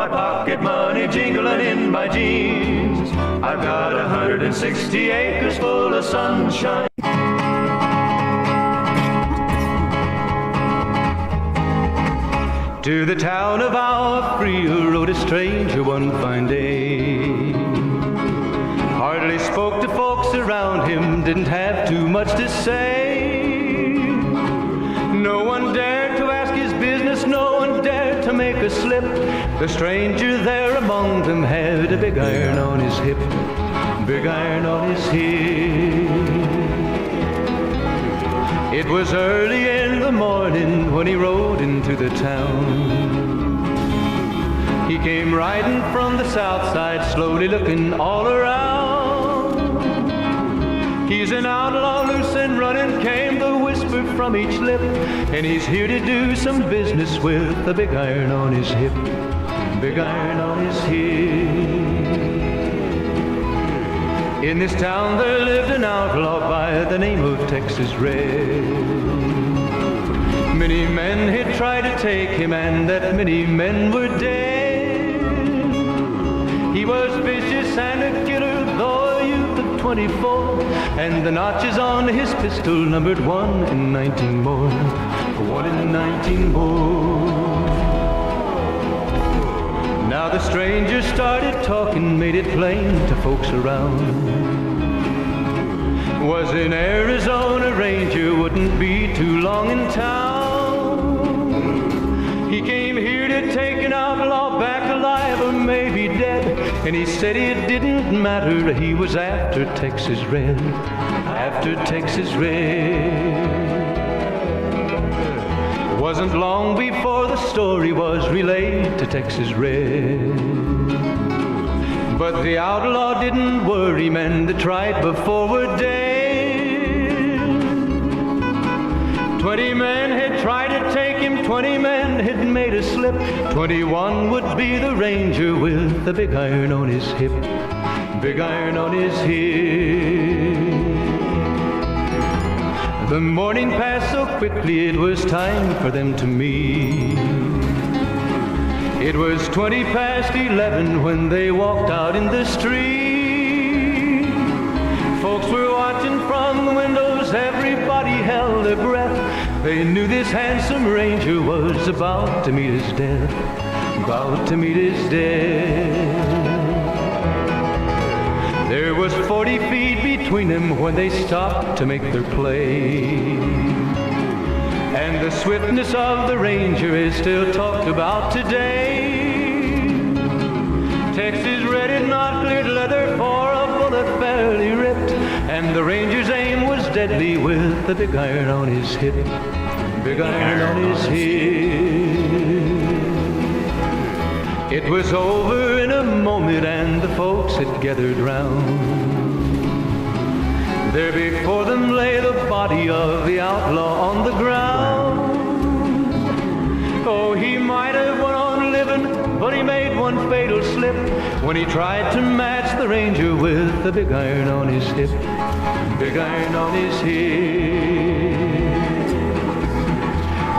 my pocket money jingling in my jeans. I've got 160 acres full of sunshine. To the town of our Frio rode a stranger one fine day. Hardly spoke to folks around him, didn't have too much to say. No one dared to ask his business, no one dared to make a slip. The stranger there among them had a big iron on his hip, big iron on his hip. It was early in the morning when he rode into the town. He came riding from the south side, slowly looking all around. He's an outlaw, loose and running, came the whisper from each lip, and he's here to do some business with a big iron on his hip, big iron on his hip. In this town there lived an outlaw by the name of Texas Red. Many men had tried to take him, and that many men were dead. He was vicious and a killer, though a youth of 24, and the notches on his pistol numbered 1 in 19 more, 1 in 19 more. Now the stranger started talking, made it plain to folks around. Was an Arizona ranger, wouldn't be too long in town. He came here to take an outlaw back alive or maybe dead, and he said it didn't matter, he was after Texas Red, after Texas Red. Wasn't long before the story was relayed to Texas Red. But the outlaw didn't worry, men that tried before were dead. 20 men had tried to take him, 20 men had made a slip. 21 would be the ranger with the big iron on his hip, big iron on his hip. The morning passed so quickly, it was time for them to meet. It was 20 past 11 when they walked out in the street. Folks were watching from the windows, everybody held their breath. They knew this handsome ranger was about to meet his death, about to meet his death. There was 40 feet between them when they stopped to make their play. And the swiftness of the ranger is still talked about today. Texas Red had not cleared leather for a bullet fairly ripped, and the ranger's aim was deadly with the big iron on his hip, big iron on his hip. It was over in a moment and the folks had gathered round. There before them lay the body of the outlaw on the ground. Oh, he might have went on living, but he made one fatal slip when he tried to match the ranger with the big iron on his hip, big iron on his hip.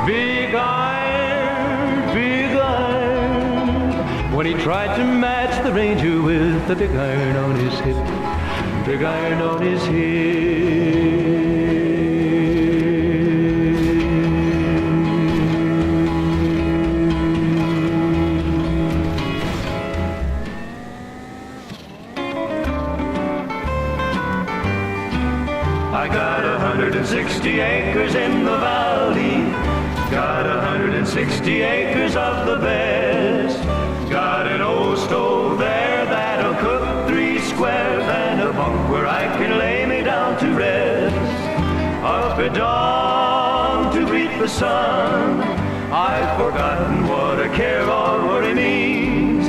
Big iron, big iron, when he tried to match the ranger with the big iron on his hip, big iron on his hip. I got 160 acres in the valley, got 160 acres of the best. Got an old stove there that'll cook 3 squares, and a bunk where I can lay me down to rest. Up at dawn to greet the sun, I've forgotten what a care or worry means.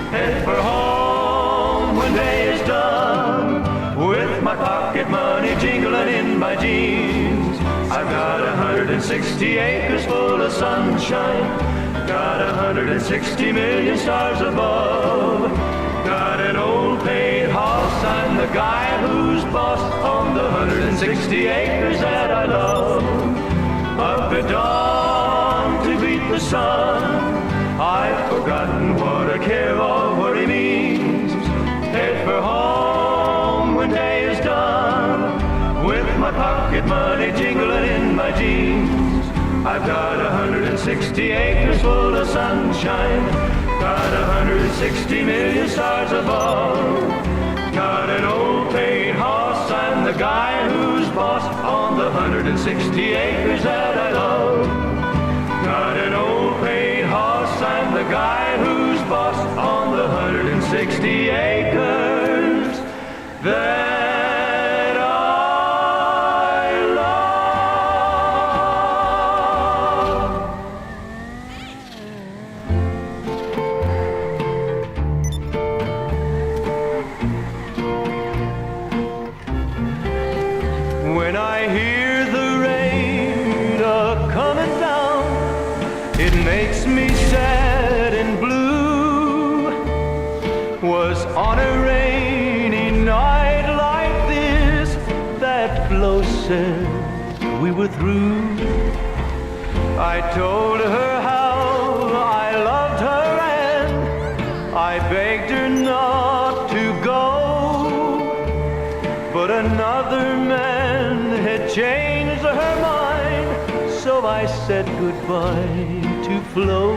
Head for home when day is done, with my pocket money jingling in my jeans. I've got 160 acres full of sunshine, got 160 million stars above. Got an old paid house, I'm the guy who's boss on the 160 acres that I love. Up at dawn to greet the sun, I've forgotten what a care pocket money jingling in my jeans. I've got 160 acres full of sunshine, got 160 million stars above, got an old paid horse, I'm the guy who's boss on the 160 acres that I love. Got an old paid horse, I'm the guy who's boss on the 160 acres that I love. When I hear the rain a-comin' down, it makes me sad and blue. Was on a rainy night like this that Flo said we were through. I told her how I loved her and I begged her not to go, but another man had changed her mind, so I said goodbye to Flo.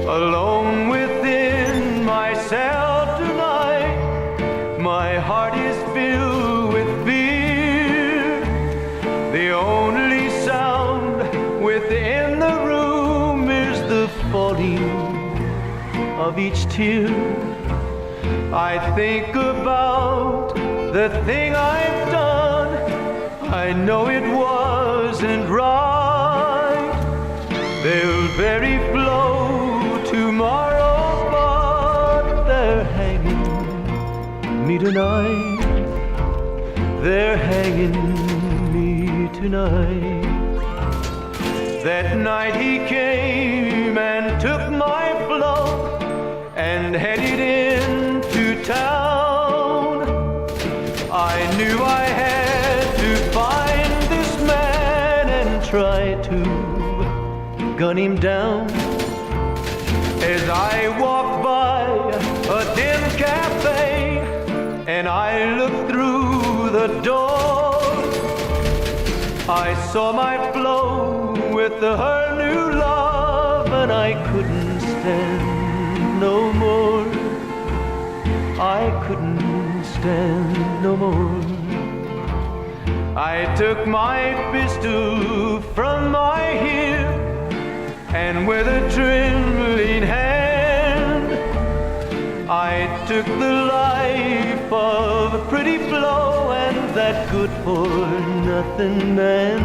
Alone within myself tonight, my heart is filled with fear. The only sound within the room is the falling of each tear. I think about the thing I've done, I know it wasn't right. They'll bury Flo tomorrow, but they're hanging me tonight. They're hanging me tonight. That night he came and took my Flo and headed into town. I knew I had to find this man and try to gun him down. As I walked by a dim cafe and I looked through the door, I saw my Flo with her new love, and I couldn't stand no more. I couldn't stand no more. I took my pistol from my hip and with a trembling hand I took the life of pretty Flo and that good-for-nothing man.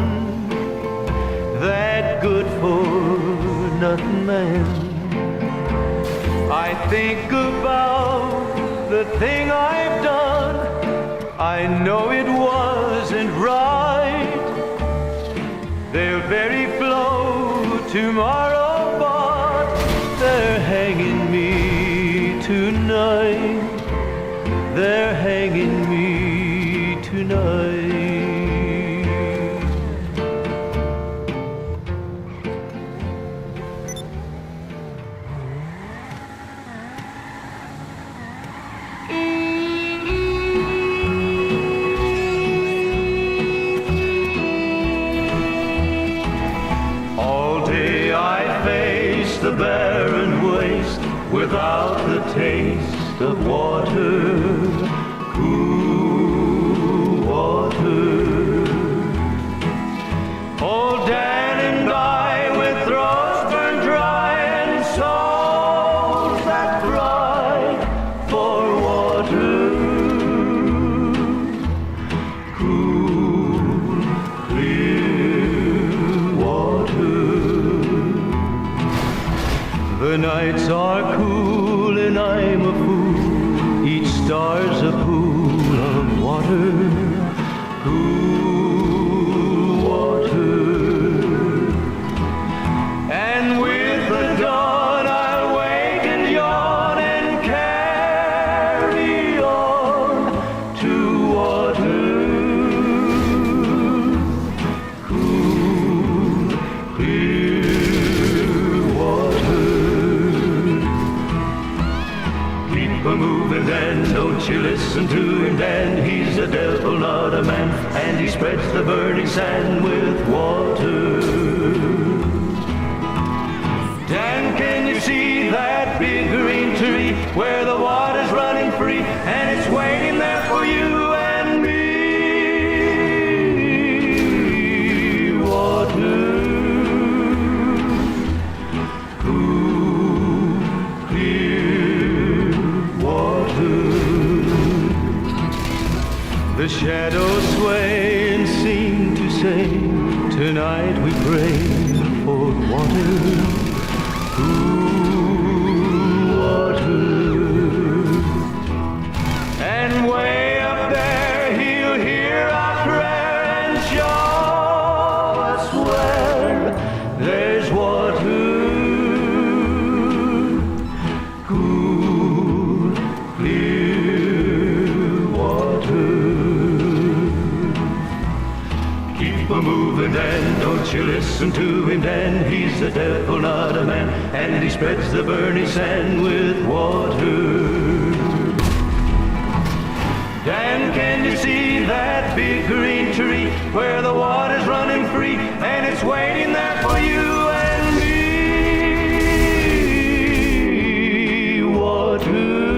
That good-for-nothing man. I think about the thing I've done, I know it wasn't right. They'll bury Flo tomorrow, but they're hanging me tonight. They're hanging me tonight. The barren waste without the taste of water, cool water. Old Dan and I with throats burned dry and souls that cry for water, cool, clear water. The nights are cool and I'm a fool, each star's a pool of water, cool water. And with the dawn I'll wake and yawn and carry on to water, cool, clear water. Keep a moving Dan, don't you listen to him, Dan. He's a devil, not a man, and he spreads the burning sand with water. Dan, can you see that big green tree where the water's running free and it's waiting there for you and me? Water, cool, clear water. The shadows sway and seem to say, tonight we pray for water. Cool water. And way up there he'll hear our prayer and show us where there's water. Cool, clear water. Keep a-moving, Dan, don't you listen to him, Dan. He's a devil, not a man, and he spreads the burning sand with water. Dan, can you see that big green tree where the water's running free and it's waiting there for you and me? Water,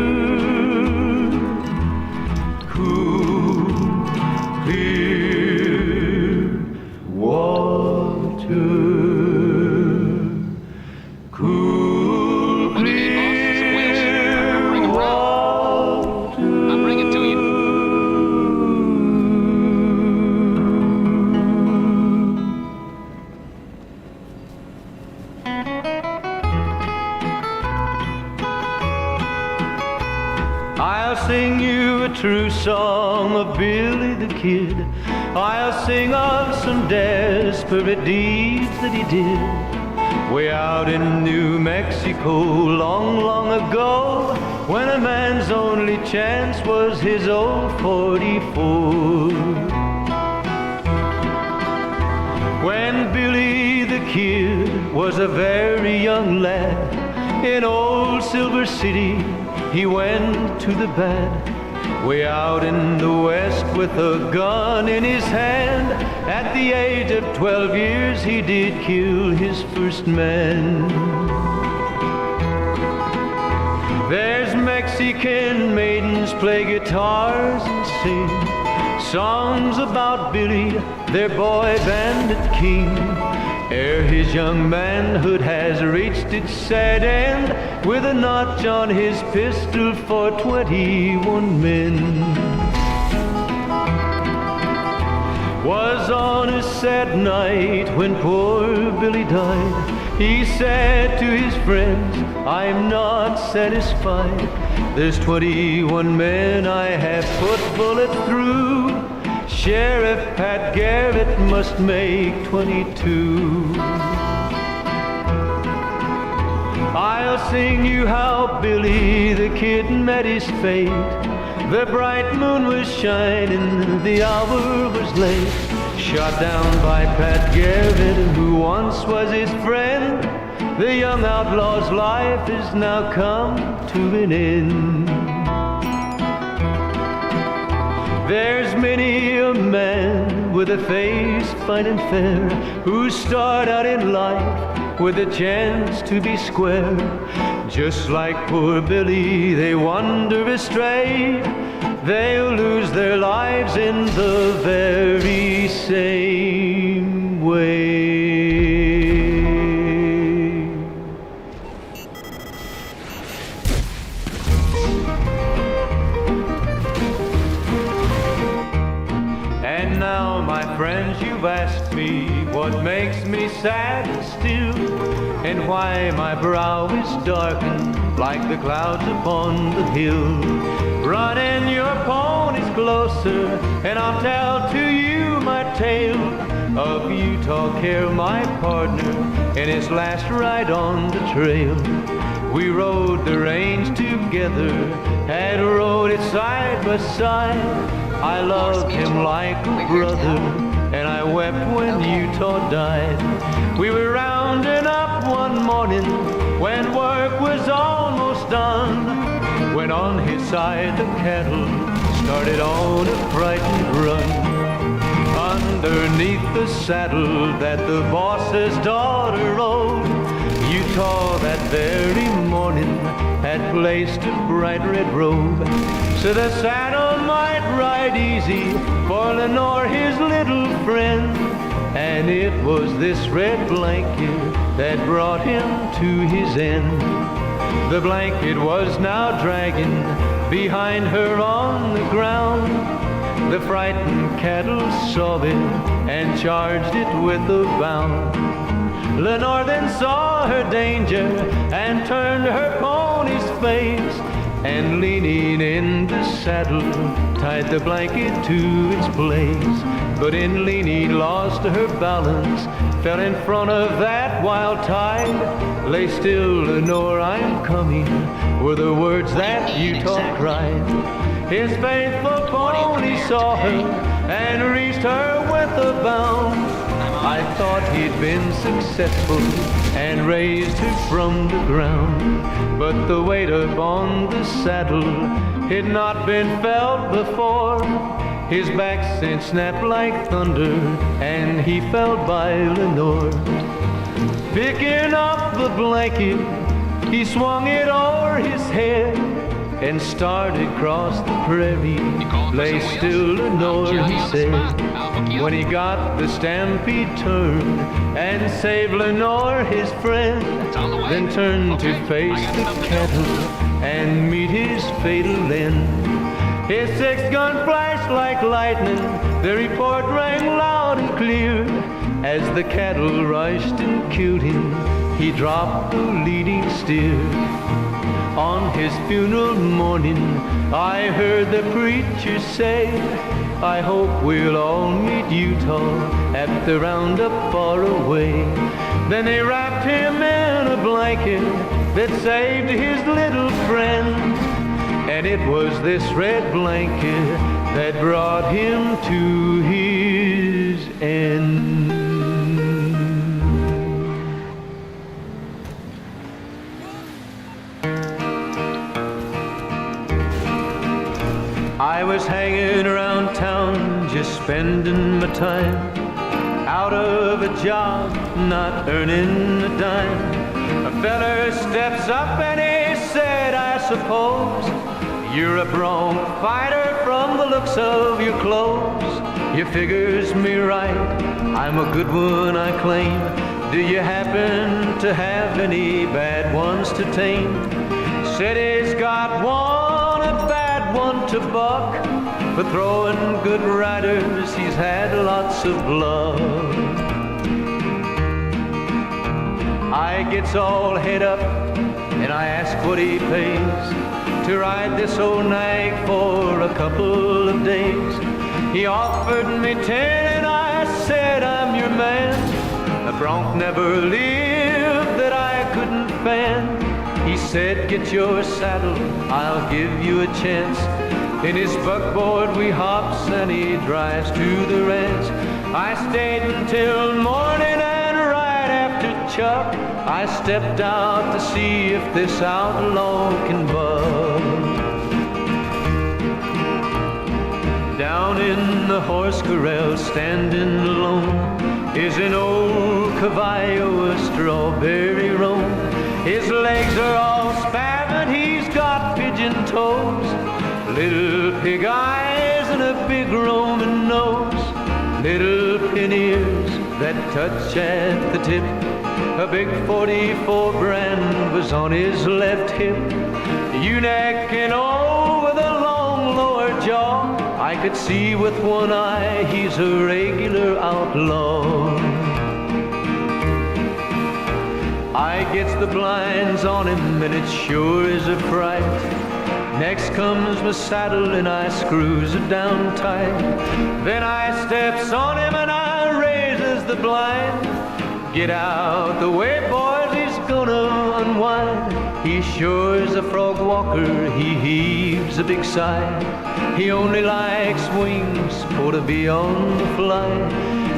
cool, clear water. Cool, clear water. I'll bring it to you. I'll sing you a true song of Billy the Kid. I'll sing of some desperate deeds that he did way out in New Mexico long, long ago, when a man's only chance was his old 44. When Billy the Kid was a very young lad, in old Silver City he went to the bad. Way out in the west with a gun in his hand, at the age of 12 years he did kill his first man. There's Mexican maidens play guitars and sing songs about Billy, their boy bandit king. Ere his young manhood has reached its sad end, with a notch on his pistol for 21 men. Was on a sad night when poor Billy died. He said to his friends, I'm not satisfied. There's 21 men I have put bullets through. Sheriff Pat Garrett must make 22. I'll sing you how Billy the Kid met his fate. The bright moon was shining, the hour was late. Shot down by Pat Garrett, who once was his friend. The young outlaw's life is now come to an end. There's many a man with a face fine and fair, who start out in life with a chance to be square. Just like poor Billy, they wander astray. They'll lose their lives in the very same way. And now, my friends, you've asked me what makes me sad still, and why my brow is darkened like the clouds upon the hill. Run in your ponies closer, and I'll tell to you my tale of Utah Care, my partner, in his last ride on the trail. We rode the range together, had rode it side by side. I loved him like a brother, and I wept when Utah died. We were rounding up one morning when work was almost done, when on his side the cattle started on a frightened run. Underneath the saddle that the boss's daughter rode, Utah that very morning had placed a bright red robe, so the saddle might ride easy for Lenore, his little friend. And it was this red blanket that brought him to his end. The blanket was now dragging behind her on the ground. The frightened cattle saw it and charged it with a bound. Lenore then saw her danger and turned her pony's face, and leaning in the saddle tied the blanket to its place. But in leaning lost her balance, fell in front of that wild tide. Lay still, Lenore, I'm coming, were the words that Utah cried. His faithful pony saw her and reached her with a bound. I thought he'd been successful and raised her from the ground, but the weight upon the saddle had not been felt before. His back cinch snapped like thunder, and he fell by Lenore. Picking up the blanket, he swung it o'er his head and started across the prairie. Lay still, Lenore, he said. When he got the stampede turned and saved Lenore, his friend, then turned to face the cattle and meet his fatal end. His six-gun flashed like lightning, the report rang loud and clear. As the cattle rushed and killed him, he dropped the leading steer. On his funeral morning, I heard the preacher say, I hope we'll all meet Utah at the roundup far away. Then they wrapped him in a blanket that saved his little friend. And it was this red blanket that brought him to his end. I was hanging around town, just spending my time, out of a job, not earning a dime. A feller steps up and he said, I suppose you're a bronc fighter from the looks of your clothes. You figures me right, I'm a good one, I claim. Do you happen to have any bad ones to tame? Said he's got one, a bad one to buck. For throwing good riders, he's had lots of luck. I gets all head up and I ask what he pays to ride this old nag for a couple of days. He offered me 10 and I said, I'm your man. A bronc never lived that I couldn't fan. He said, get your saddle, I'll give you a chance. In his buckboard we hops and he drives to the ranch. I stayed until morning and right after Chuck, I stepped out to see if this outlaw can buck. Down in the horse corral, standing alone, is an old caballo, a strawberry roan. His legs are all spavined, he's got pigeon toes, little pig eyes and a big Roman nose, little pin ears that touch at the tip. A big 44 brand was on his left hip. Ewe-neck and all with a long lower jaw. I could see with one eye he's a regular outlaw. I gets the blinds on him and it sure is a fright. Next comes my saddle and I screws it down tight. Then I steps on him and I raises the blind. Get out the way, boys, he's gonna unwind. He sure is a frog walker, he heaves a big sigh. He only likes wings for to be on the fly.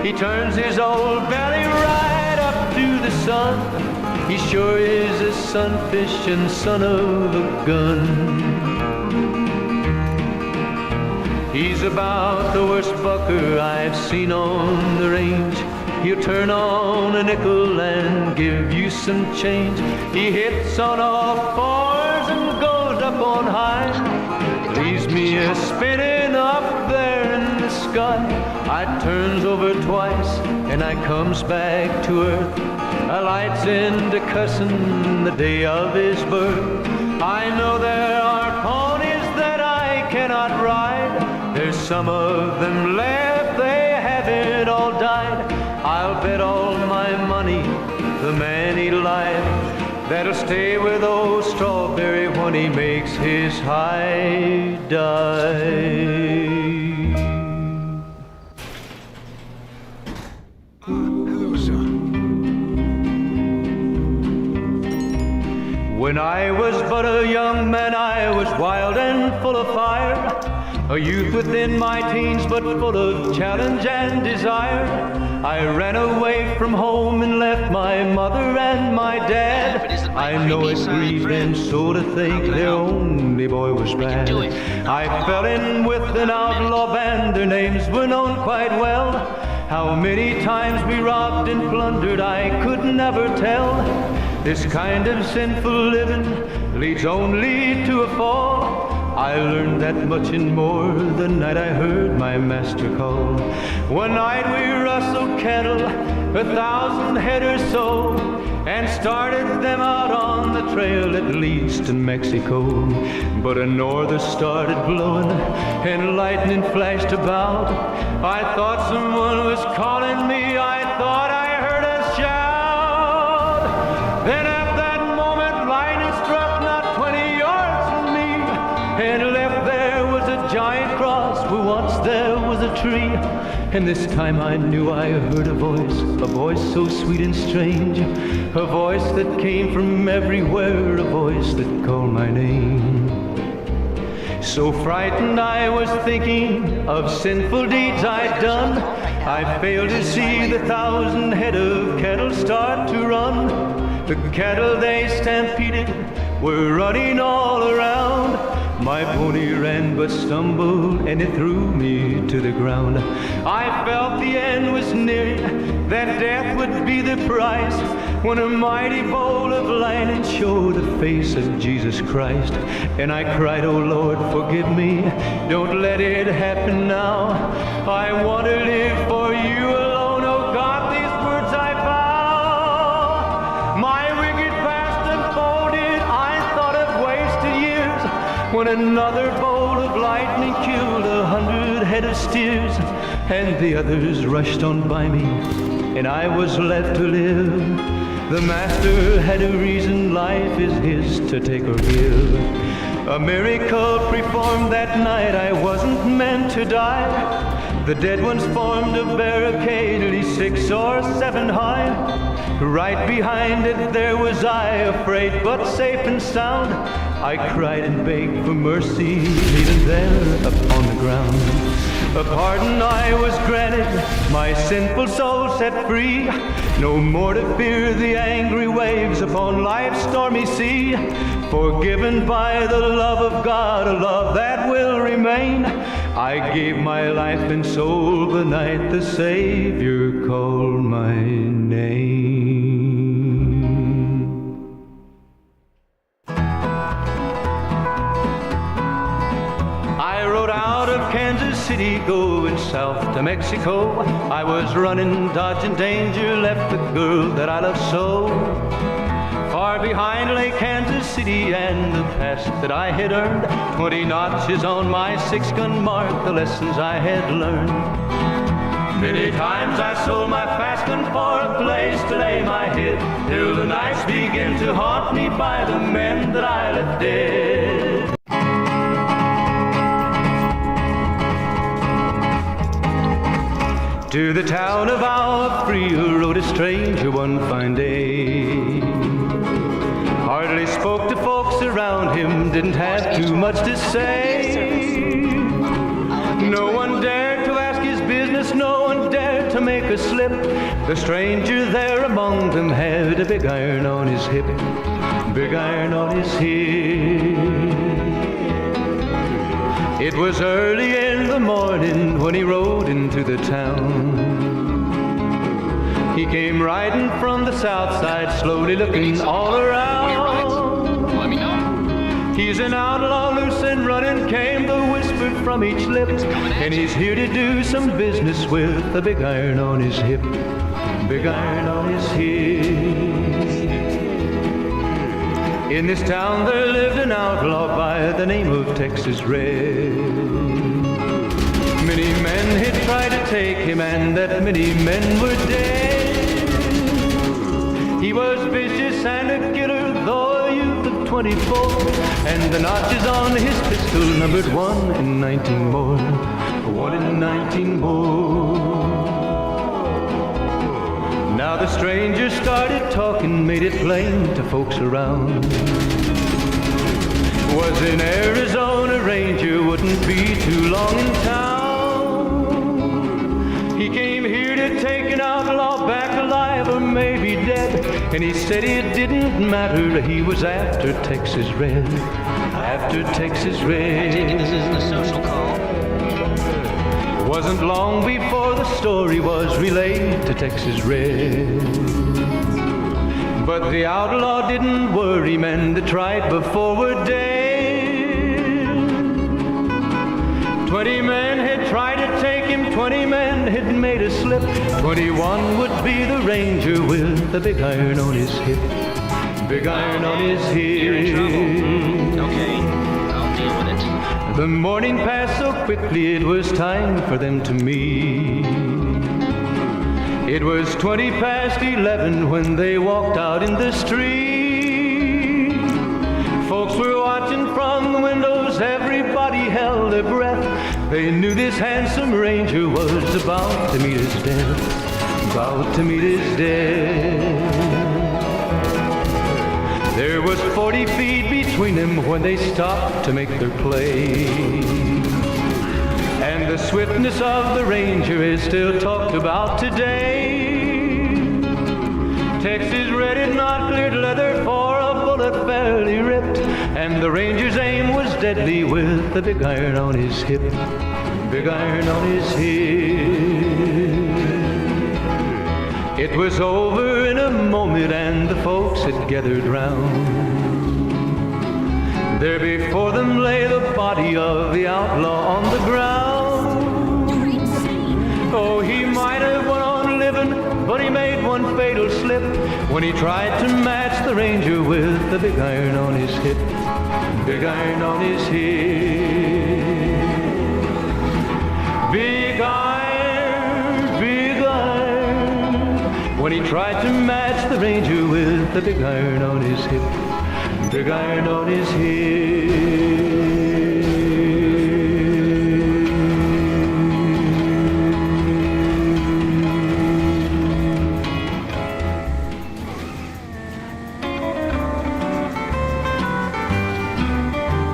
He turns his old belly right up to the sun. He sure is a sunfish and son of a gun. He's about the worst bucker I've seen on the range. He'll turn on a nickel and give you some change. He hits on all fours and goes up on high. Leaves me a spinning up there in the sky. I turns over twice and I comes back to earth. I lights into cussin' the day of his birth. I know there are ponies that I cannot ride. There's some of them left, they haven't all died. I'll bet all my money the man he lied that'll stay with old Strawberry when he makes his high dive. Hello, son. When I was but a young man, I was wild and full of fire. A youth within my teens, but full of challenge and desire. I ran away from home and left my mother and my dad. I know it grieved them so to think their only boy was bad. I fell in with an outlaw band, their names were known quite well. How many times we robbed and plundered I could never tell. This kind of sinful living leads only to a fall. I learned that much and more the night I heard my master call. One night we rustled cattle, 1,000 head or so, and started them out on the trail that leads to Mexico. But a norther started blowing and lightning flashed about. I thought someone was calling me, I thought I heard a shout. Then at that moment lightning struck not 20 yards from me, and left there was a giant cross where once there was a tree. And this time I knew I heard a voice so sweet and strange, a voice that came from everywhere, a voice that called my name. So frightened I was thinking of sinful deeds I'd done, I failed to see the 1,000 head of cattle start to run. The cattle they stampeded were running all around. My pony ran but stumbled and it threw me to the ground. I felt the end was near, that death would be the price, when a mighty bolt of lightning showed the face of Jesus Christ. And I cried, oh Lord, forgive me, don't let it happen now. I want to live for you alone, oh God, these words I vow. My wicked past unfolded, I thought of wasted years, when another bolt of lightning killed 100 head of steers, and the others rushed on by me, and I was left to live. The master had a reason, life is his to take or give. A miracle performed that night, I wasn't meant to die. The dead ones formed a barricade, at least 6 or 7 high. Right behind it there was I, afraid but safe and sound. I cried and begged for mercy, even there upon the ground. A pardon I was granted, my sinful soul set free. No more to fear the angry waves upon life's stormy sea. Forgiven by the love of God, a love that will remain. I gave my life and soul the night the Savior called my name. I rode out of Kansas City, going south to Mexico. I was running, dodging danger, left the girl that I loved so. Far behind lay Kansas City and the past that I had earned. 20 notches on my 6-gun mark, the lessons I had learned. Many times I sold my fast gun for a place to lay my head, till the nights began to haunt me by the men that I left dead. To the town of our free rode a stranger one fine day. Hardly spoke to folks around him, didn't have too much to say. No one dared to ask his business, no one dared to make a slip. slip. The stranger there among them had a big iron on his hip, big iron on his hip. It was early in the morning when he rode into the town. He came riding from the south side, slowly looking all around. Let me know. He's an outlaw, loose and running, came the whisper from each lip. And he's here to do some business with a big iron on his hip, big iron on his hip. In this town there lived an outlaw by the name of Texas Red. Many men had tried to take him, and that many men were dead. He was vicious and a killer, though a youth of 24, and the notches on his pistol numbered 1 in 19 more, 1 in 19 more. Now the stranger started talking, made it plain to folks around. Was an Arizona Ranger, wouldn't be too long in town. He came here to take an outlaw back alive or maybe dead. And he said it didn't matter, he was after Texas Red, after Texas Red. I take it this isn't a social call. Wasn't long before the story was relayed to Texas Red. But the outlaw didn't worry, men that tried before were dead. 20 men had tried to take him, 20 men had made a slip. 21 would be the ranger with the big iron on his hip, big iron on his hip. Okay, I'll deal with it. The morning passed so quickly, it was time for them to meet. It was 20 past 11 when they walked out in the street. Folks were watching from the windows, everybody held their breath. They knew this handsome ranger was about to meet his death, about to meet his death. There was 40 feet between them when they stopped to make their play. And the swiftness of the ranger is still talked about today. Texas Red had not cleared leather for a bullet fairly ripped, and the ranger's aim was deadly with the big iron on his hip, big iron on his hip. It was over in a moment and the folks had gathered round. There before them lay the body of the outlaw on the ground. Oh, he might have went on living, but he made one fatal slip when he tried to match the ranger with the big iron on his hip, big iron on his hip. Big iron, big iron, when he tried to match the ranger with the big iron on his hip, big iron on his hip.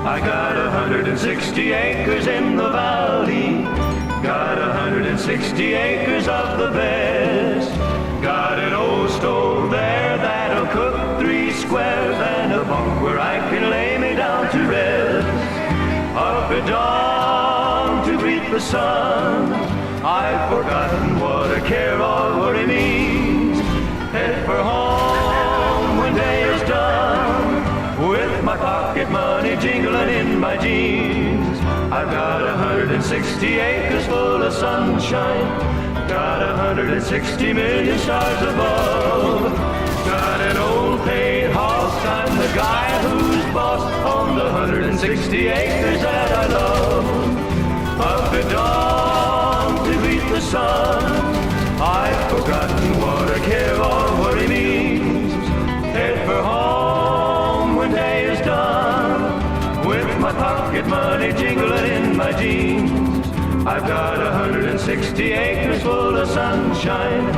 I got 160 acres in the valley, got 160 acres of the best. Got an old stove there that'll cook 3 squares and a bunk where I can lay me down to rest. Up at dawn to greet the sun, I've forgotten what a care or worry means. Head for home when day is done, with my pocket money jingling in my jeans. I've got 160 acres full of sunshine, got 160 million stars above. Got an old paid horse, I'm the guy who's boss on the 160 acres that I love. Up at dawn to greet the sun, I've forgotten what a care or worry means. Head for home when day is done, with my pocket money jingling in my jeans. I've got 160 acres full of sunshine,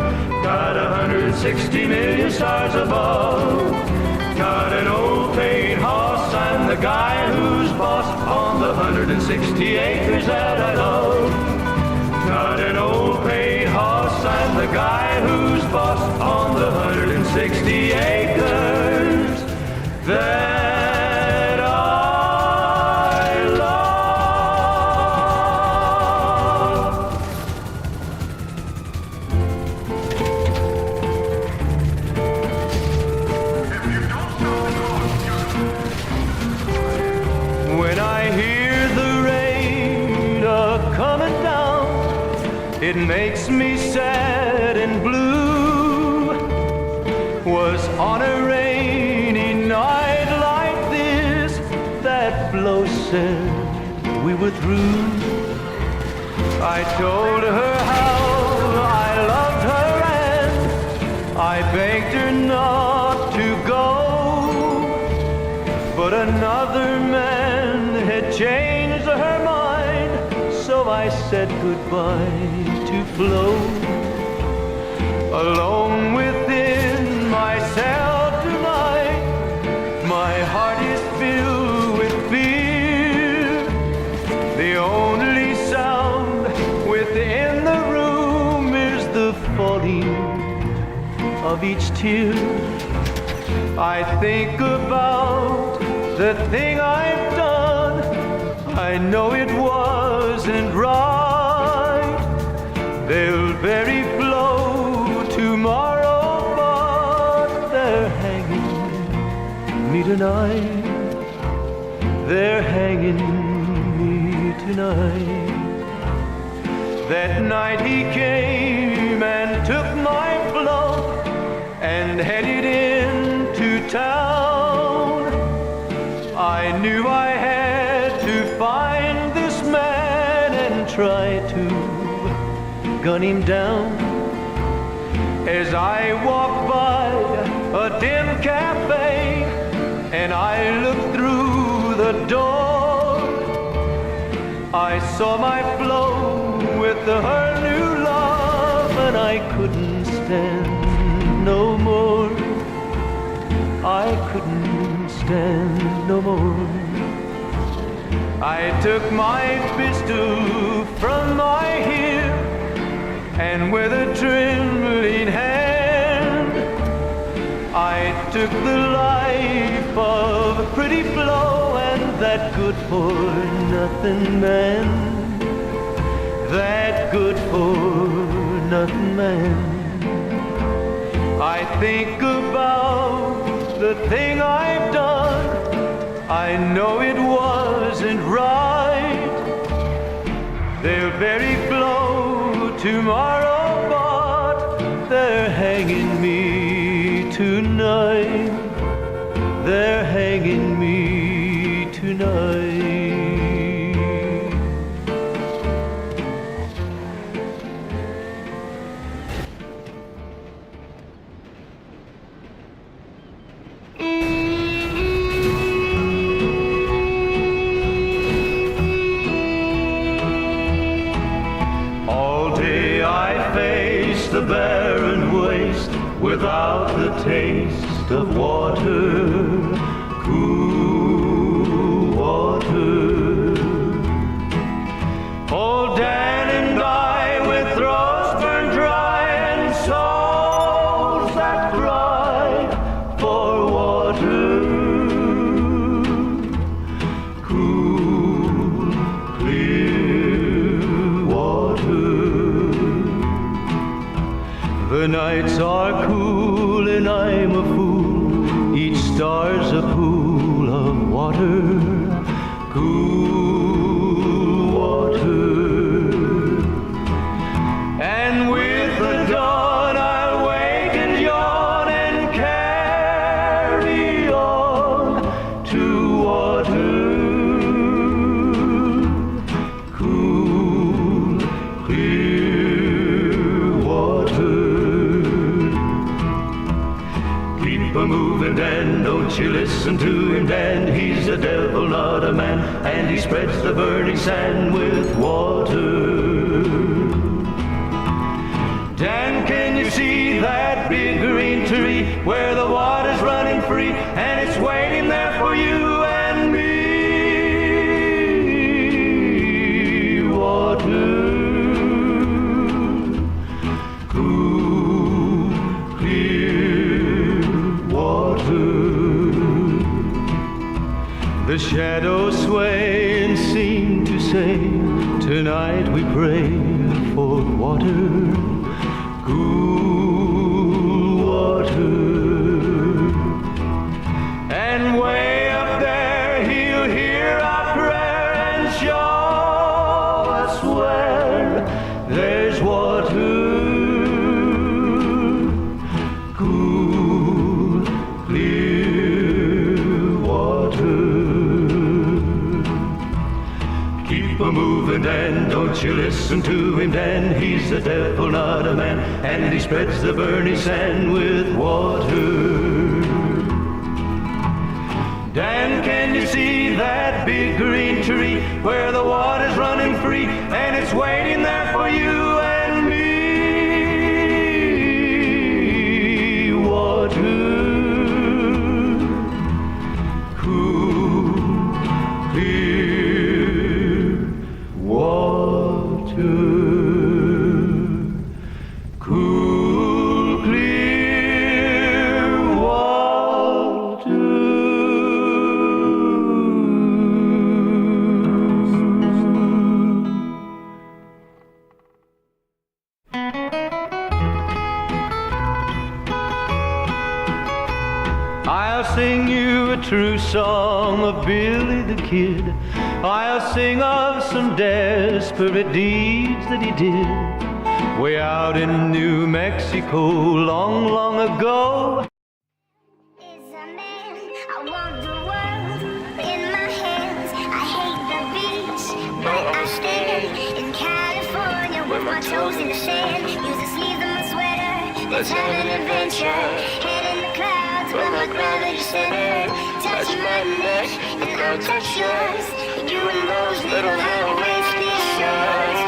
got 160 million stars above. Got an old paid horse, I'm the guy who's boss on the 160 acres that I love. Got an old paid horse, I'm the guy who's boss on the 160 acres that I love. When I hear the rain a-comin' down, it makes me sad and blue. Was on a rainy night like this that Flo said we were through. I told her how I loved her and I begged her not to go. But another man had changed her mind, so I said goodbye to Flo. Alone within myself tonight, my heart is filled with fear. The only sound within the room is the falling of each tear. I think about the thing I've done. I know it wasn't right. They'll bury Flo tomorrow, but they're hanging me tonight. They're hanging me tonight. That night he came and took my Flo and headed into town. I knew I had to find this man and try to gun him down. As I walked by a dim cafe and I looked through the door, I saw my Flo with her new love, and I couldn't stand no more. I couldn't stand no more. I took my pistol from my hip and with a trembling hand I took the life of a pretty Flo and that good-for-nothing man. That good-for-nothing man. I think about the thing I've done. I know it wasn't right. They'll bury Flo tomorrow, but they're hanging me tonight. They're hanging me tonight. The barren waste without the taste of water, cool water. Old Dan and I with throats burned dry and souls that cry for water, cool, clear water. The nights are cool and I'm a fool. Each star's a pool of water, cool water. And with the dawn I'll wake and yawn and carry on to water, cool, clear water. Keep a-moving, Dan, don't you listen to him, Dan. He's a devil, not a man, and he spreads the burning sand with water. Dan, can you see that big green tree where the water's running free and it's waiting there for you and me? Water, cool. The shadows sway and seem to say, tonight we pray for water, cool water. And way up there he'll hear our prayer and show us where there's water, cool, clear water. Keep a-moving, Dan, don't you listen to him, Dan. He's the devil, not a man, and he spreads the burning sand with water. Dan, can you see that big green tree where the water's running free and it's waiting there for you and me? Water, cool, clear water, cool, clear water. I'll sing you a true song of Billy the Kid. I'll sing of some desperate deeds that he did way out in New Mexico long, long ago. Is a man, I want the world in my hands. I hate the beach, but I stand in California with my toes in the sand. Use the sleeves of my sweater, let's have an adventure. Head in the clouds where my gravity centered. Touch my neck and I'll touch yours. You and those little highways yours.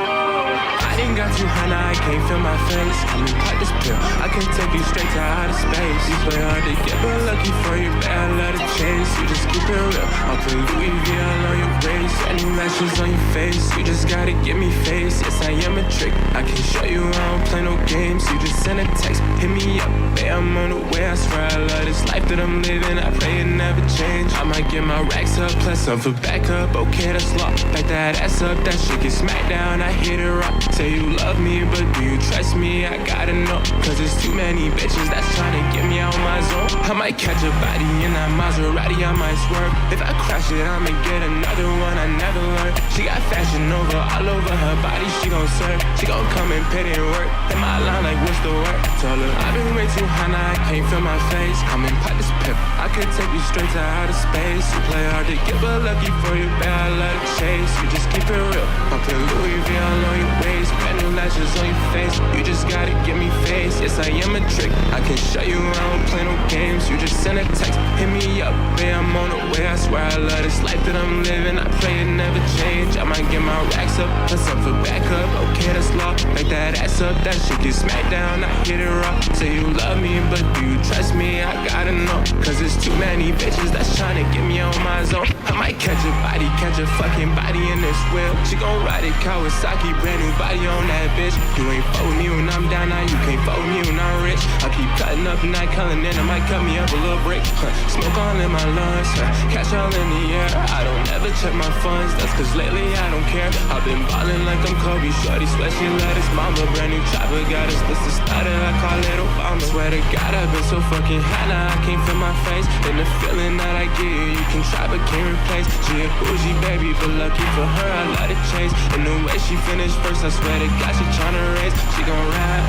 I didn't got too high, now I can't feel my face. I'm in this pill, I can take you straight to outer space. You play hard to get, but lucky for you, bad love to chase. You just keep it real, I'll put Louis V all on your waist. Any lashes on your face, you just gotta give me face. Yes, I am a trick, I can show you I don't play no games. You just send a text, hit me up, babe, I'm on the way. I swear I love this life that I'm living, I pray it never change. I might get my racks up, plus some for backup. Okay, that's law, back that ass up, that shit get smacked down. I hit it rock, say you love me, but do you trust me? I gotta know, cause there's too many bitches that's trying to get me out my zone. I might catch a body in that Maserati, I might swerve. If I crash it, I'ma get another one, I never learned. She got fashion over all over her body, she gon' serve. She gon' come and pit and work. In my line like what's the word? Told her I've been way too high, now I can't feel my face. Come and pop this pip, I could take you straight to outer space. You play hard to get, but lucky for you, babe, I love to chase. You just keep it real, I'm put Louis V all on your waist. Brand new lashes on your face, you just gotta give me face. Yes, I am a trick, I can show you I don't play no games. You just send a text, hit me up, babe, I'm on the way. I swear I love this life that I'm living, I pray it never change. I might get my racks up, plus some for backup. Okay, that's law, like that ass up, that shit get smacked down. I hit it raw, say you love me, but do you trust me? I gotta know, cause there's too many bitches that's trying to get me on my zone. I might catch a body, catch a fucking body in this wheel. She gon' ride it, Kawasaki, brand new body on that bitch. You ain't fuck with me when I'm down, now you can't fuck with me when I'm rich. I keep cutting up and not culling in, I might cut me up a little brick. Smoke all in my lungs, cash all in the air. I don't ever check my funds, that's cause lately I don't care. I've been ballin' like I'm Kobe, shorty swear she love this mama. Brand new chopper, got us this is started, I call it Obama. Swear to God I've been so fucking high, now I can't feel my face. And the feeling that I get, you can try but can't replace. She a bougie baby, but lucky for her I love to chase. And the way she finished first, I swear to God she tryna race. She gon' ride,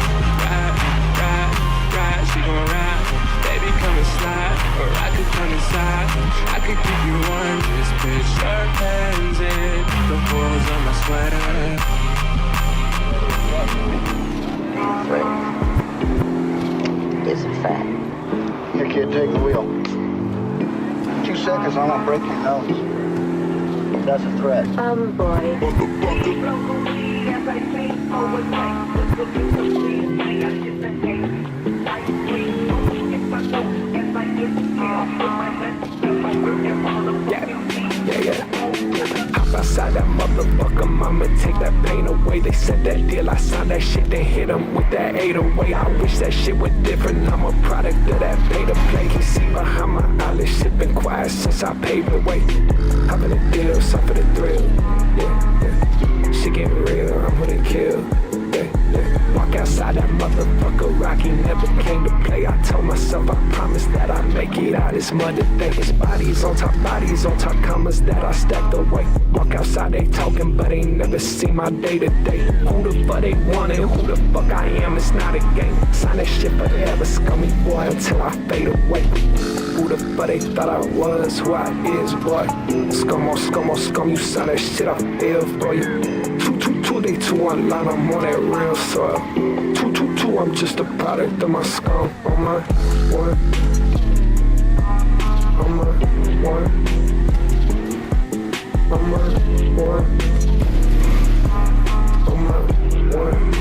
ride, ride, ride. She gon' ride, baby come and slide, or I could come inside. I could keep you warm, just put your hands in the holes on my sweater. Is it fat? Here, kid, take the wheel. 2 seconds, I'm gonna break your nose. That's a threat. Boy. Yeah. Hop outside that motherfucker, my I'ma take that pain away. They said that deal, I signed that shit, then hit them with that 808. I wish that shit was different, I'm a product of that pay to play. Can see behind my eyelids, shit been quiet since I paved the way. I'm for the deal, some for the thrill, yeah. Shit getting real, I'm gonna kill, yeah. Walk outside that motherfucker, Rocky never came to play. I told myself I promised that I'd make it out this mother day. His bodies on top commas that I stacked away. Walk outside, they talking, but ain't never seen my day to day. Who the fuck they wanted, who the fuck I am, it's not a game. Sign that shit forever, scummy boy, until I fade away. Who the fuck they thought I was, who I is, boy. Scum on scum on scum, you sign that shit, I feel for you. 222, they 2-1 line, I'm on that real soil. 222, I'm just a product of my scum. On my one, on my one, on my one, on my one.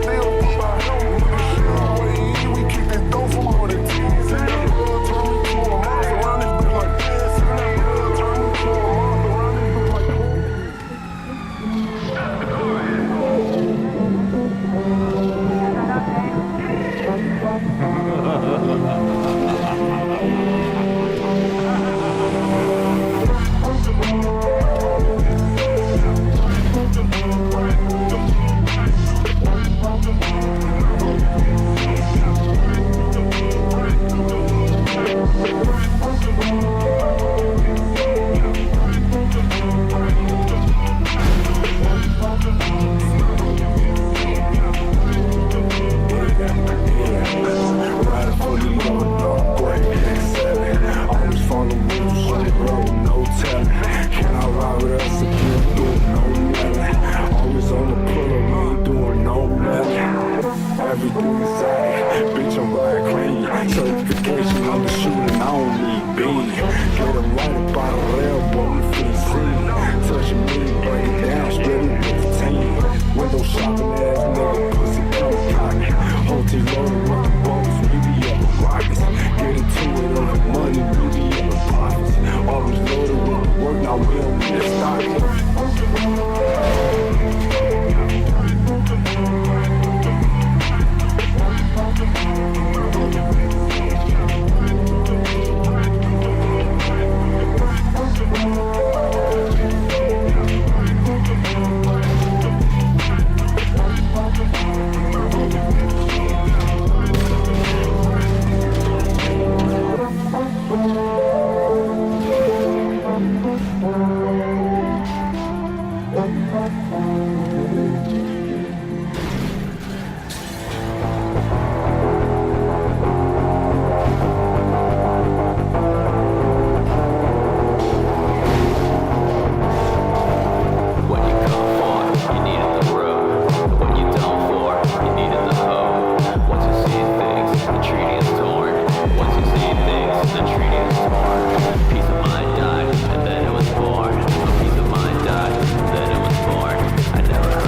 Still beam. Get a right about a rail, but we finna see. Touching me, break it down, straight with the team. Window shopping ass nigga, pussy come pocket. Whole team loaded with the boats, we be up the rockets. Get into it over money, we be up the pockets. Always loaded with the work, now we don't need to stop it. I never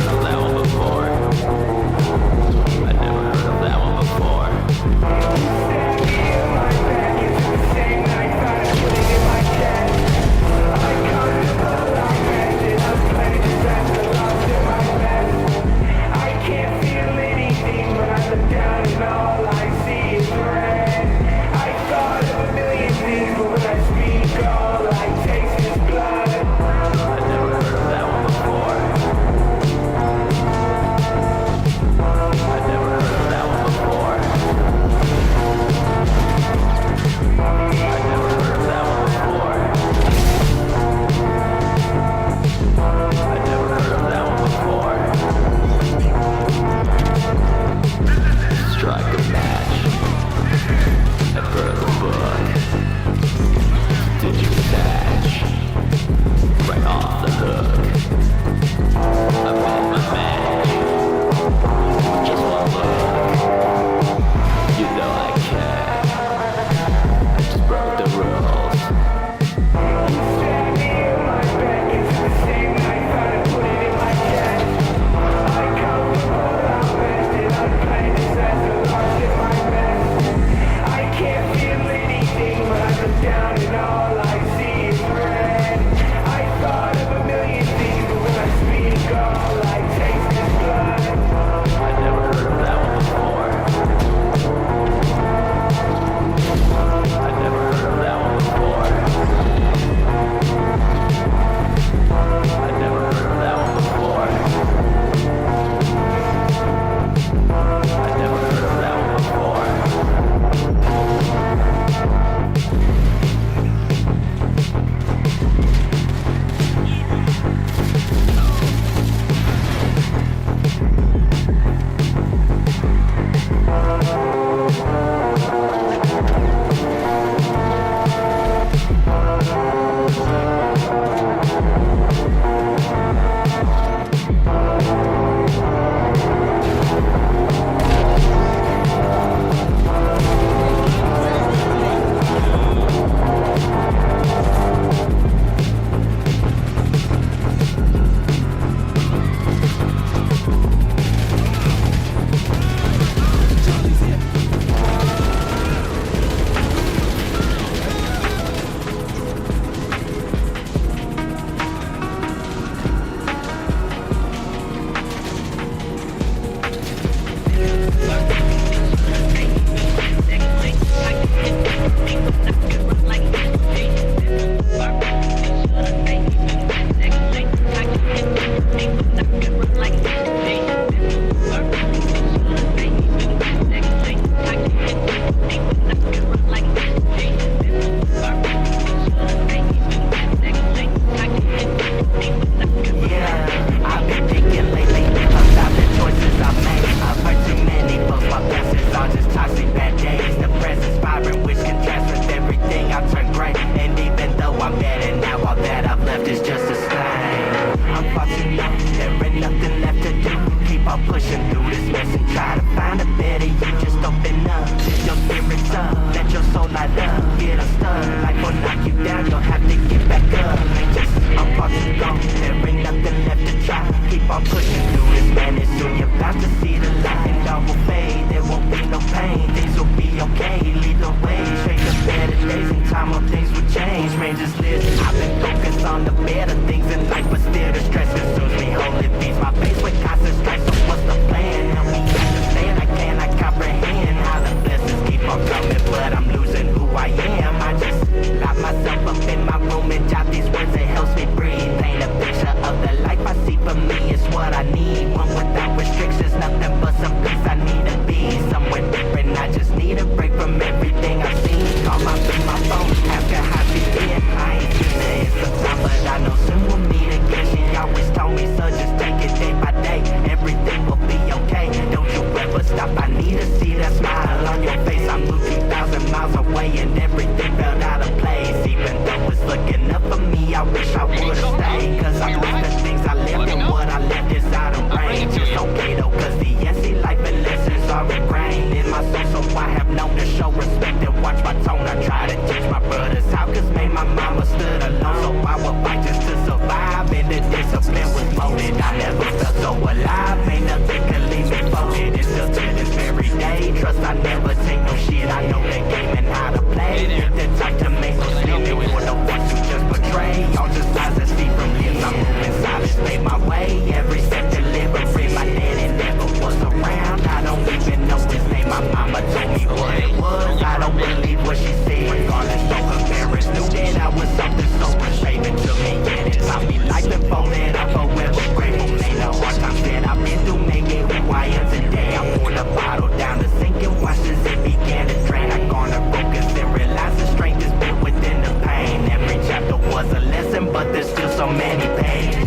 basement was molded. I never felt so alive, ain't nothing could leave me folded. It's still to this very day, trust I never take no shit. I know the game and how to play. You're the type to make no slip, they were the ones who just betray. All just lies I see from lips, I'm moving silence, made my way. Every step delivery, my daddy never was around. I don't even know his name, my mama told me what it was. I don't believe what she said, regardless, no comparison. Knew that I was something so unshaven to me, and it taught me life before that. I'm forever grateful, made the hard times that I've been through, make it who I am today. I poured a bottle down the sink and watched as it began to drain. I garnered focus and realized the strength is built within the pain. Every chapter was a lesson, but there's still so many pages.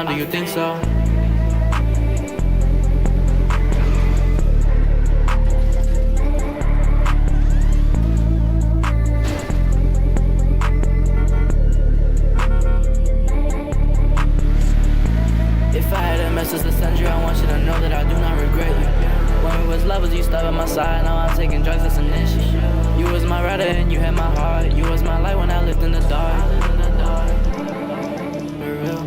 Do you think so? If I had a message to send you, I want you to know that I do not regret you. When we was lovers, you stood by my side. Now I'm taking drugs, that's an issue. You was my rider and you had my heart. You was my light when I lived in the dark. For real.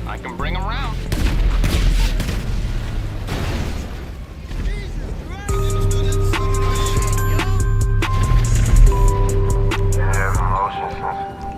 I can bring them around.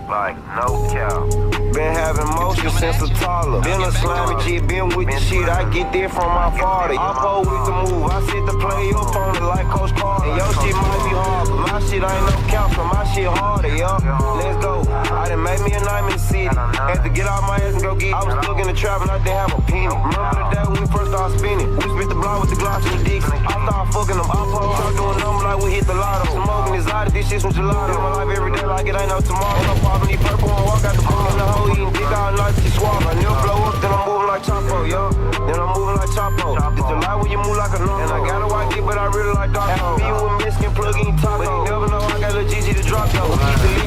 Like no cow. Been having motion since a toddler. Been a slimy G, been with the shit. I get there from my father. I pull with the move. I sit to play up on it like Coach Carter. And your shit might be hard, but my shit ain't no couch, so my shit harder, yo. Let's go. I done made me a name in the city. Had to get out my ass and go get it. I was stuck in the trap and I didn't have a penny. Remember the day when we first started spinning? We spit the block with the Glocks and the dicks. I started fucking them. I pull up doing numbers like we hit the lotto. Smoking is out of this shit some gelato. Live my life every day like it ain't no tomorrow. No poppin' these purple and walk out the pool in the hole eating dick all night. She swallow. I never blow up, then I'm moving like Chapo, yo. Then I'm moving like Chapo. It's a lie when you move like a no. And I got a white dick, but I really like Daco. Me with Mexican plug-in taco. But you never know I got a Gigi to drop though.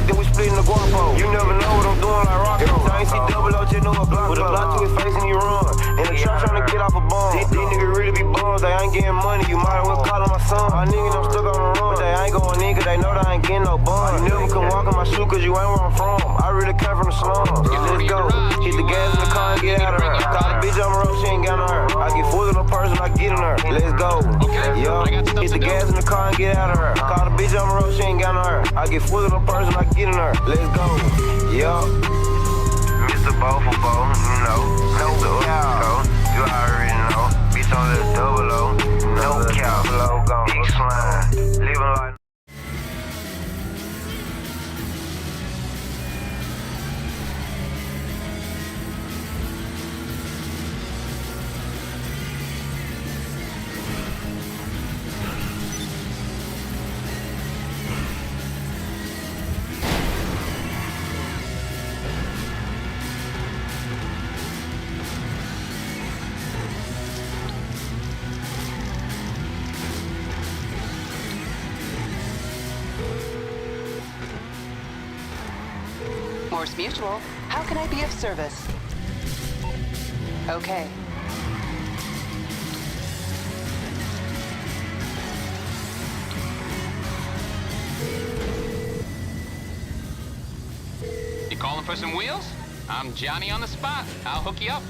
then we splitting the guapo. You never know what I'm doing like rock. Every time you see double O, just know a block. With a block to his face and he run. In the trap trying to get off a bomb. These niggas really be bums, they ain't getting money. You might as well call on my son. My niggas I'm stuck on the run, but they ain't going in cause they know they ain't getting no bun. You never can walk in my shoe cause you ain't where I'm from. I really come from the slums. Let's go. Hit the gas in the car and get out of her. Call the bitch on the road, she ain't got on her. I get full of the person, I get in her. Let's go. Yo, hit the gas in the car and get out of her. Call the bitch on the road, she ain't got on her. I get full of the person, I get in her. Let's go. Yo, Mr. Bo for Bo, you know. No cow, you already know. Bitch on the double O, no cow, logo, big slime, living like. Morse Mutual, how can I be of service? Okay. You calling for some wheels? I'm Johnny on the spot. I'll hook you up.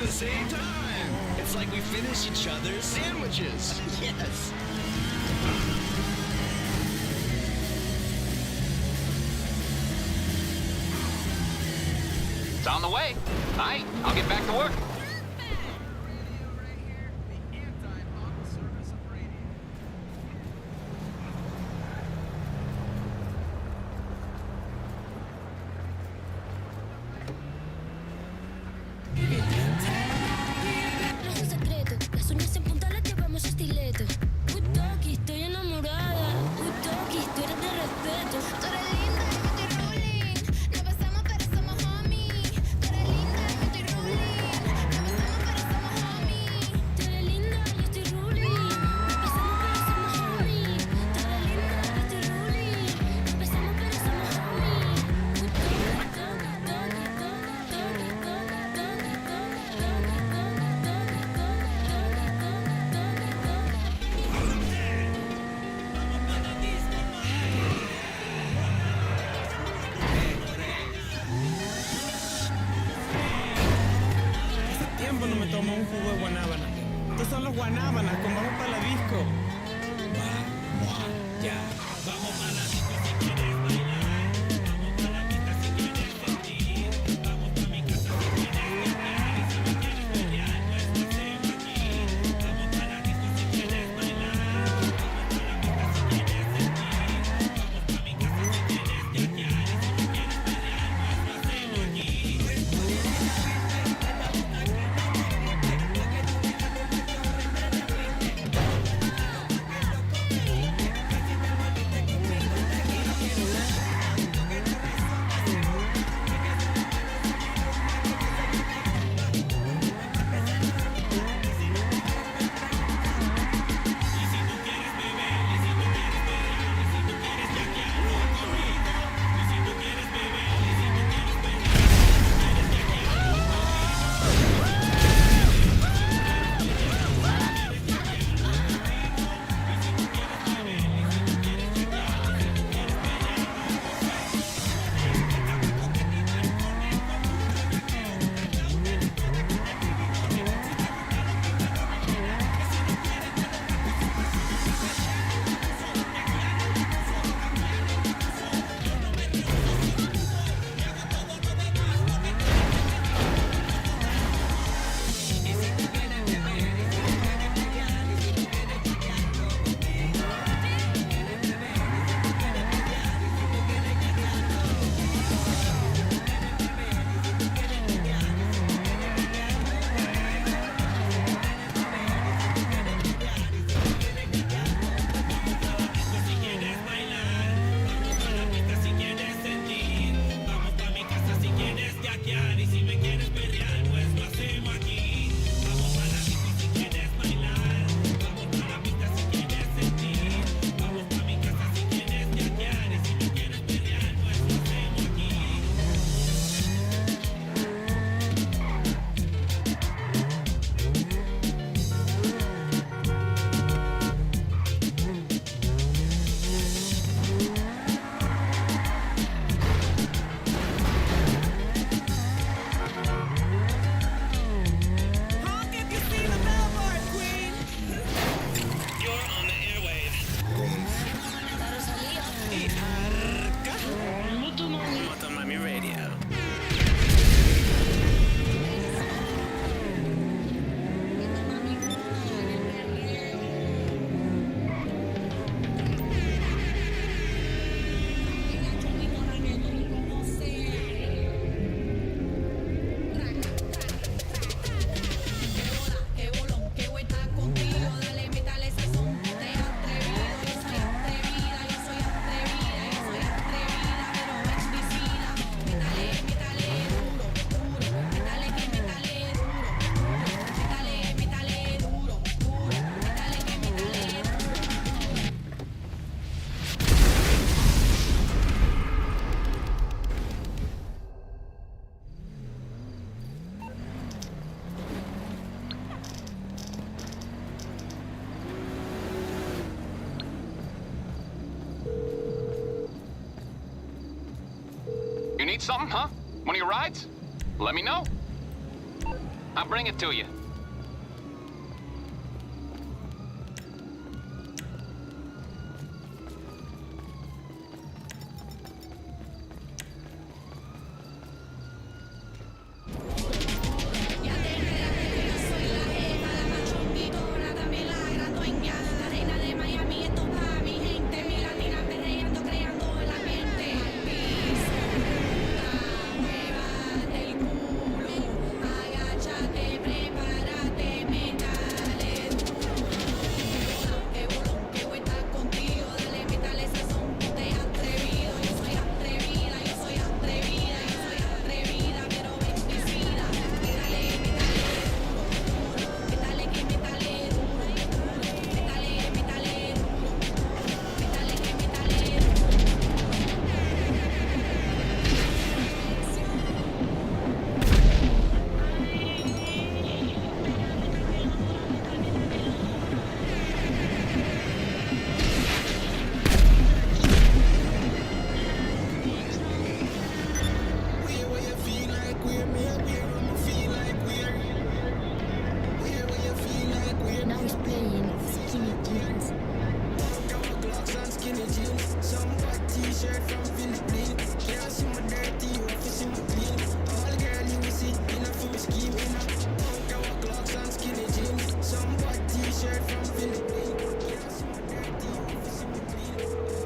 Same time. It's like we finish each other's sandwiches. Yes. It's on the way. All right, I'll get back to work. No me tomo un jugo de guanábana. Estos son los guanábanas, como vamos para la disco. Ya, vamos para la disco si quieres bailar. Vamos para la pista si quieres sentir. Vamos para mi casa si quieres bailar. Si me quieres pelear, no estás aquí. Vamos para la disco si quieres bailar. Vamos para la pista si quieres sentir. Vamos para mi casa si quieres yaquear. Si me quieres pelear, no estás aquí. Need something, huh? One of your rides? Let me know. I'll bring it to you.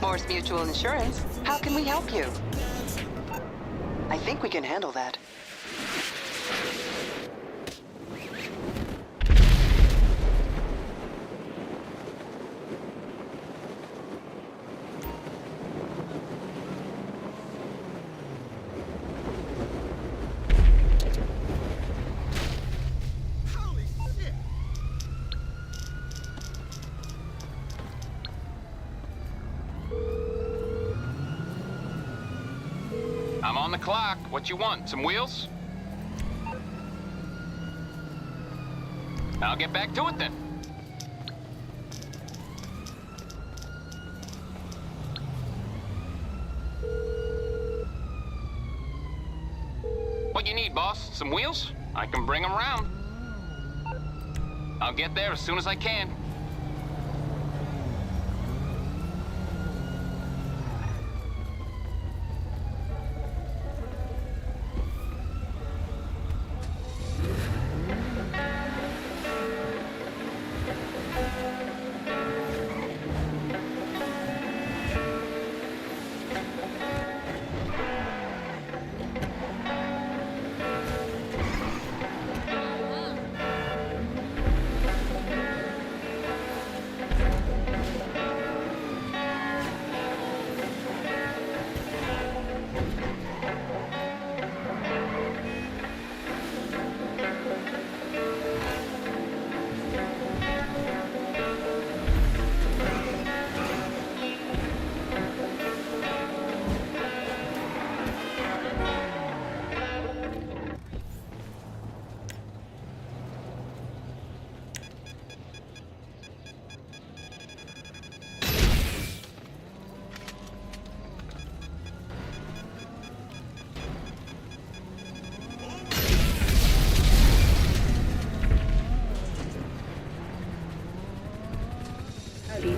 Morse Mutual Insurance, how can we help you? I think we can handle that. I'm on the clock. What you want? Some wheels? I'll get back to it then. What you need, boss? Some wheels? I can bring them around. I'll get there as soon as I can.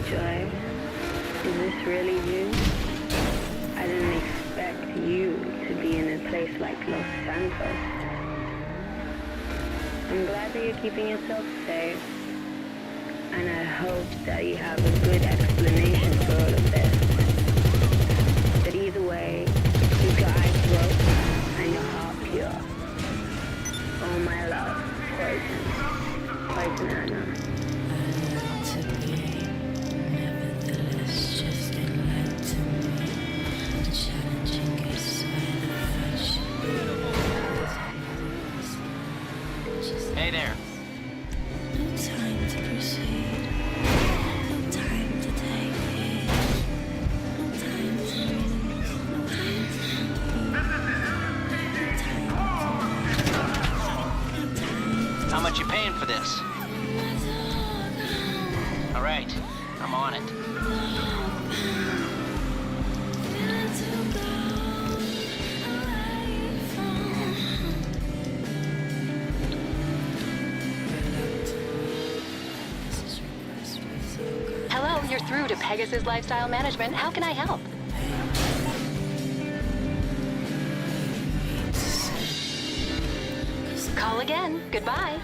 Joy, is this really you? I didn't expect you to be in a place like Los Santos. I'm glad that you're keeping yourself safe, and I hope that you have a good explanation for all of this. But either way, keep your eyes closed and your heart pure. Oh my love, poison Anna. Hey there. No time to proceed. No time to take it. No time to no time. How much you paying for this? All right, I'm on it. You're through to Pegasus Lifestyle Management. How can I help? Call again. Goodbye.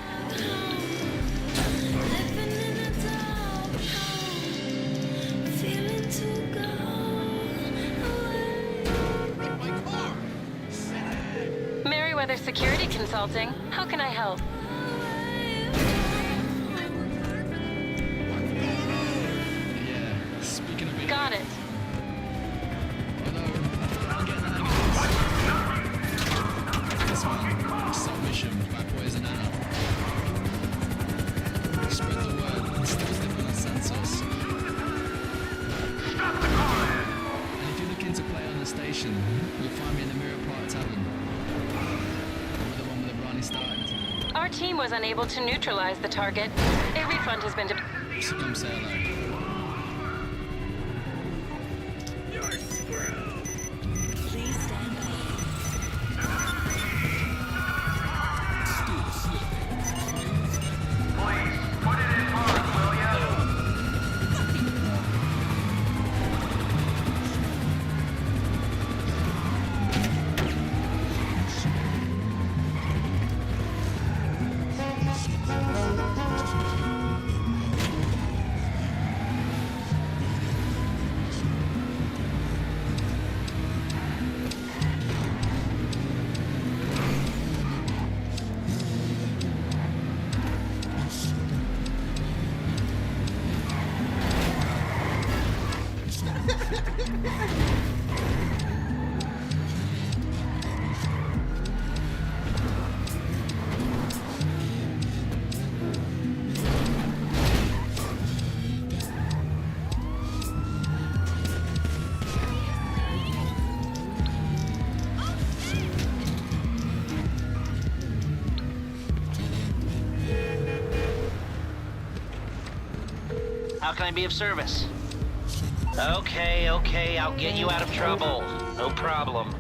Merriweather Security Consulting. How can I help? Got it. This one, submission by Poison Out. Spread the word and still slipping on Santos. Stop the car! And if you're looking to play on the station, you'll find me in the Mirror Park Tavern. Or the one with the Ronnie started. Our team was unable to neutralize the target. A refund has been So come say hello. How can I be of service? Okay, I'll get you out of trouble. No problem.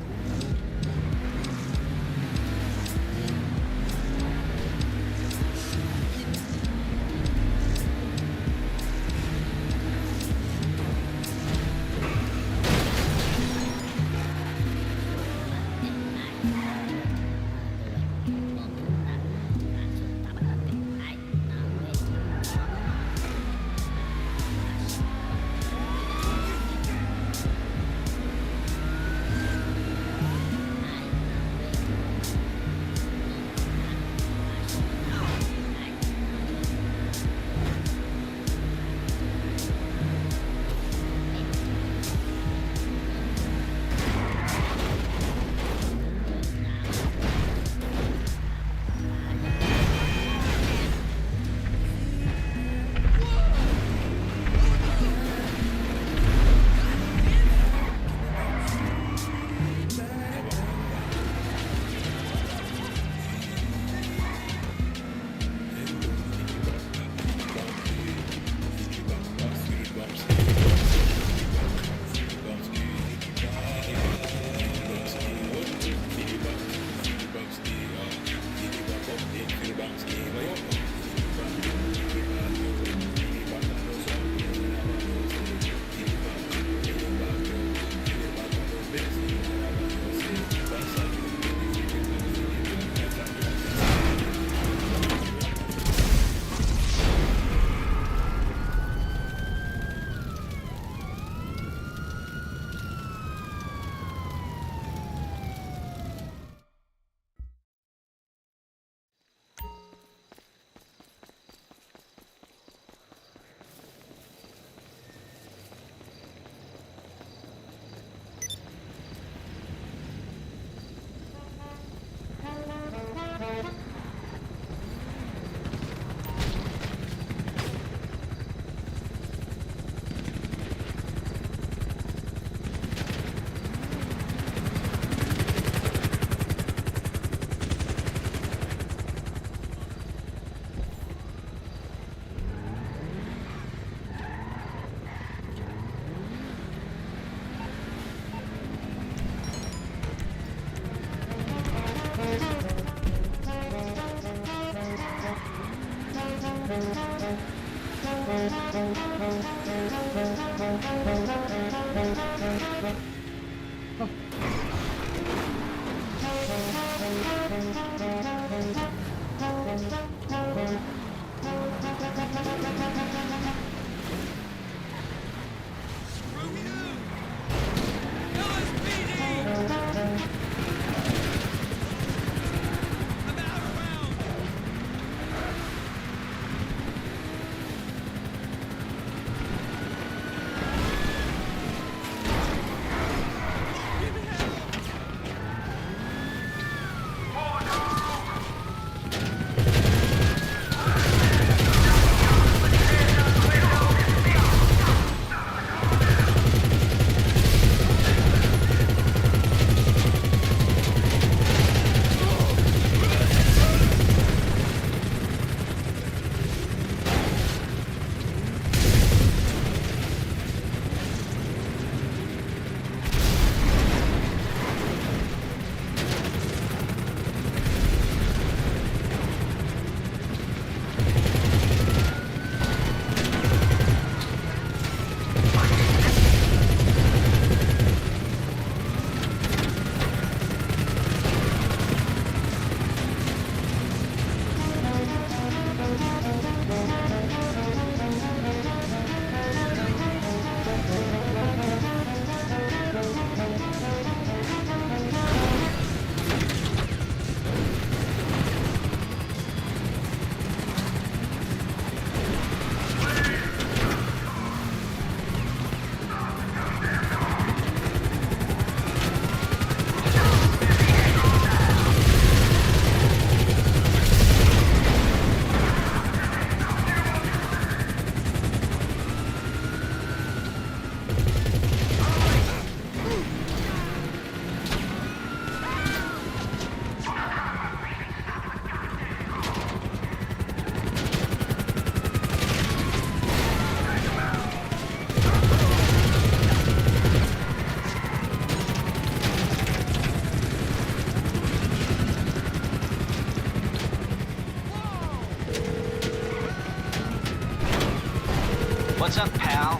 What's up, pal?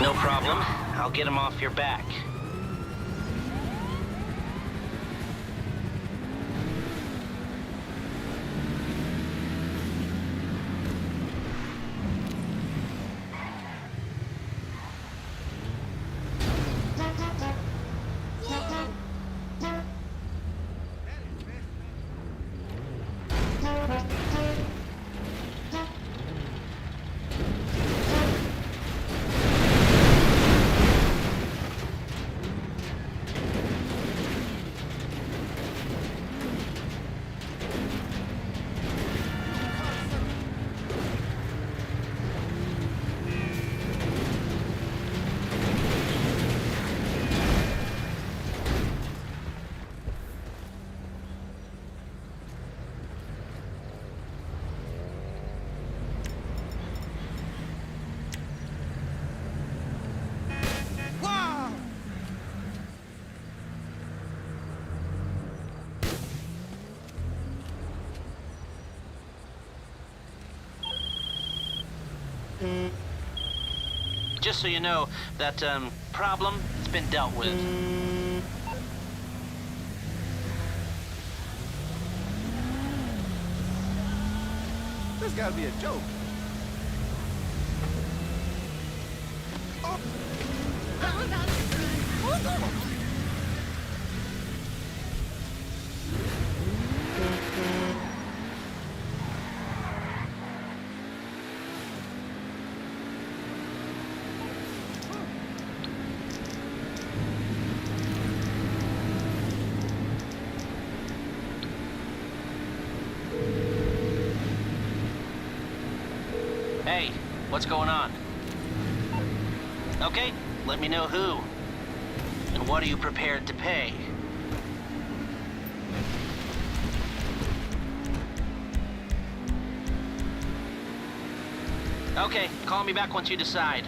No problem. I'll get him off your back. Just so you know, that, problem, it's been dealt with. This gotta be a joke. Hey, what's going on? Okay, let me know who. And what are you prepared to pay? Okay, call me back once you decide.